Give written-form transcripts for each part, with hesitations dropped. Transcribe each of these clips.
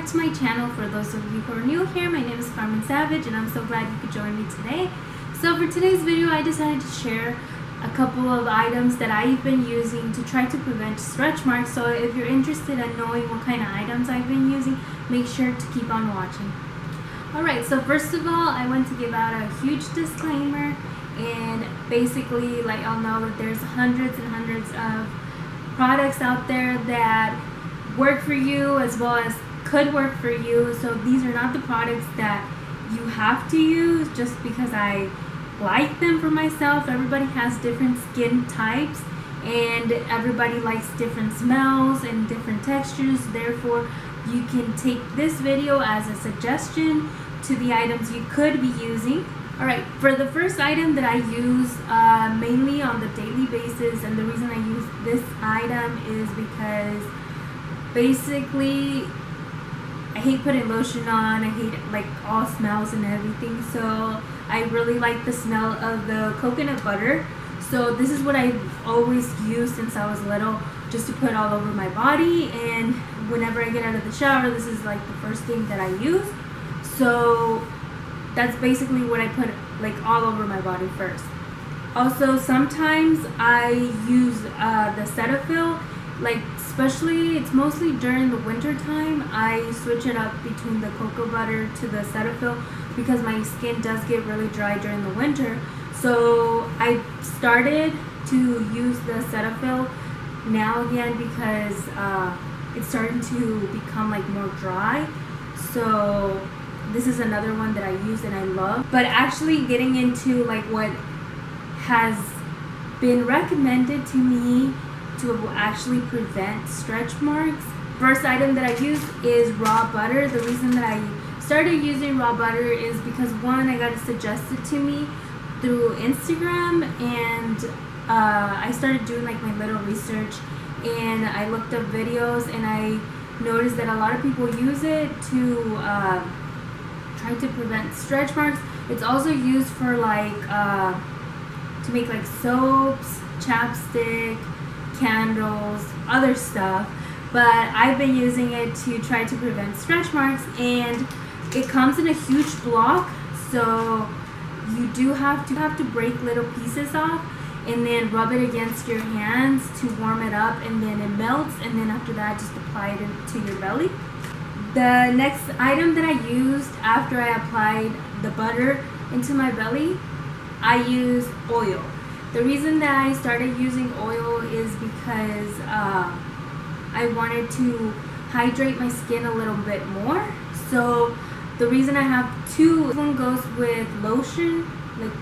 back to my channel. For those of you who are new here, my name is Carmen Savage and I'm so glad you could join me today. So for today's video, I decided to share a couple of items that I've been using to try to prevent stretch marks. So if you're interested in knowing what kind of items I've been using, make sure to keep on watching. Alright, so first of all, I want to give out a huge disclaimer and basically let y'all know that there's hundreds and hundreds of products out there that work for you as well as could work for you. So these are not the products that you have to use just because I like them for myself. Everybody has different skin types and everybody likes different smells and different textures. Therefore, you can take this video as a suggestion to the items you could be using. Alright, for the first item that I use mainly on the daily basis, and the reason I use this item is because basically I hate putting lotion on. I hate like all smells and everything, so I really like the smell of the coconut butter. So this is what I've always used since I was little, just to put all over my body, and whenever I get out of the shower, this is like the first thing that I use. So that's basically what I put like all over my body first. Also, sometimes I use the Cetaphil, like especially it's mostly during the winter time. I switch it up between the cocoa butter to the Cetaphil because my skin does get really dry during the winter. So I started to use the Cetaphil now again because it's starting to become like more dry. So this is another one that I use and I love. But actually getting into like what has been recommended to me to actually prevent stretch marks. First item that I use is raw butter. The reason that I started using raw butter is because one, I got it suggested to me through Instagram, and I started doing like my little research and I looked up videos and I noticed that a lot of people use it to try to prevent stretch marks. It's also used for like to make like soaps, chapstick, candles, other stuff, but I've been using it to try to prevent stretch marks, and it comes in a huge block, so you do have to break little pieces off and then rub it against your hands to warm it up, and then it melts, and then after that just apply it to your belly. The next item that I used after I applied the butter into my belly, I used oil. The reason that I started using oil is because I wanted to hydrate my skin a little bit more. So the reason I have two, one goes with lotion, like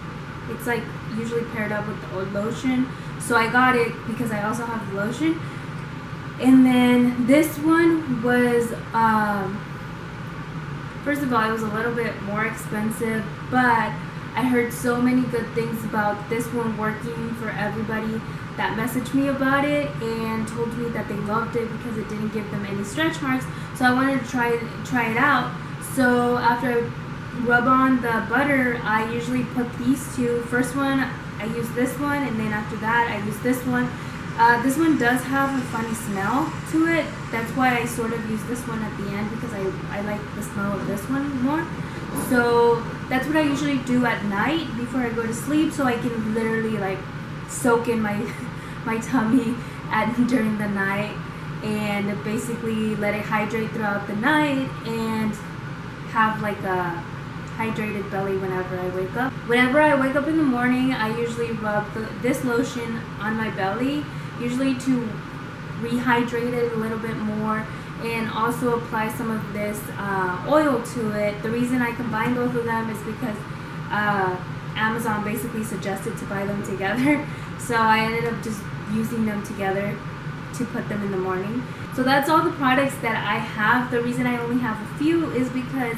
it's like usually paired up with the lotion. So I got it because I also have the lotion. And then this one was, first of all, it was a little bit more expensive, but I heard so many good things about this one working for everybody that messaged me about it and told me that they loved it because it didn't give them any stretch marks. So I wanted to try it out. So after I rub on the butter, I usually put these two. First one, I use this one, and then after that, I use this one. This one does have a funny smell to it. That's why I sort of use this one at the end, because I like the smell of this one more. So that's what I usually do at night before I go to sleep, so I can literally like soak in my tummy during the night and basically let it hydrate throughout the night and have like a hydrated belly whenever I wake up. Whenever I wake up in the morning, I usually rub this lotion on my belly, usually to rehydrate it a little bit more, and also apply some of this oil to it. The reason I combine both of them is because Amazon basically suggested to buy them together, so I ended up just using them together to put them in the morning. So that's all the products that I have. The reason I only have a few is because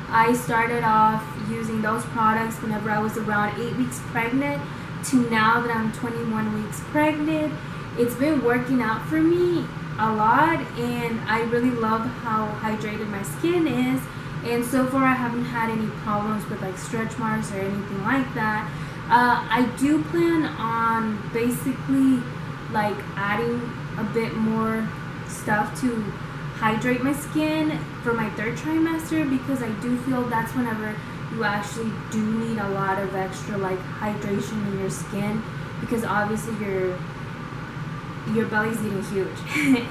I started off using those products whenever I was around 8 weeks pregnant to now that I'm 21 weeks pregnant. It's been working out for me a lot, and I really love how hydrated my skin is, and so far I haven't had any problems with like stretch marks or anything like that. I do plan on basically like adding a bit more stuff to hydrate my skin for my third trimester, because I do feel that's whenever you actually do need a lot of extra like hydration in your skin, because obviously your belly's getting huge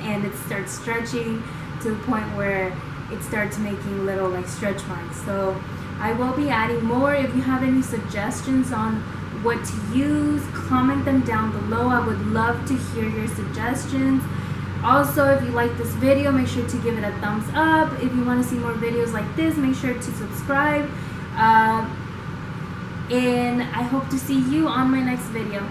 and it starts stretching to the point where it starts making little like stretch marks. So I will be adding more. If you have any suggestions on what to use, comment them down below. I would love to hear your suggestions. Also, if you like this video, make sure to give it a thumbs up. If you want to see more videos like this, make sure to subscribe. And I hope to see you on my next video.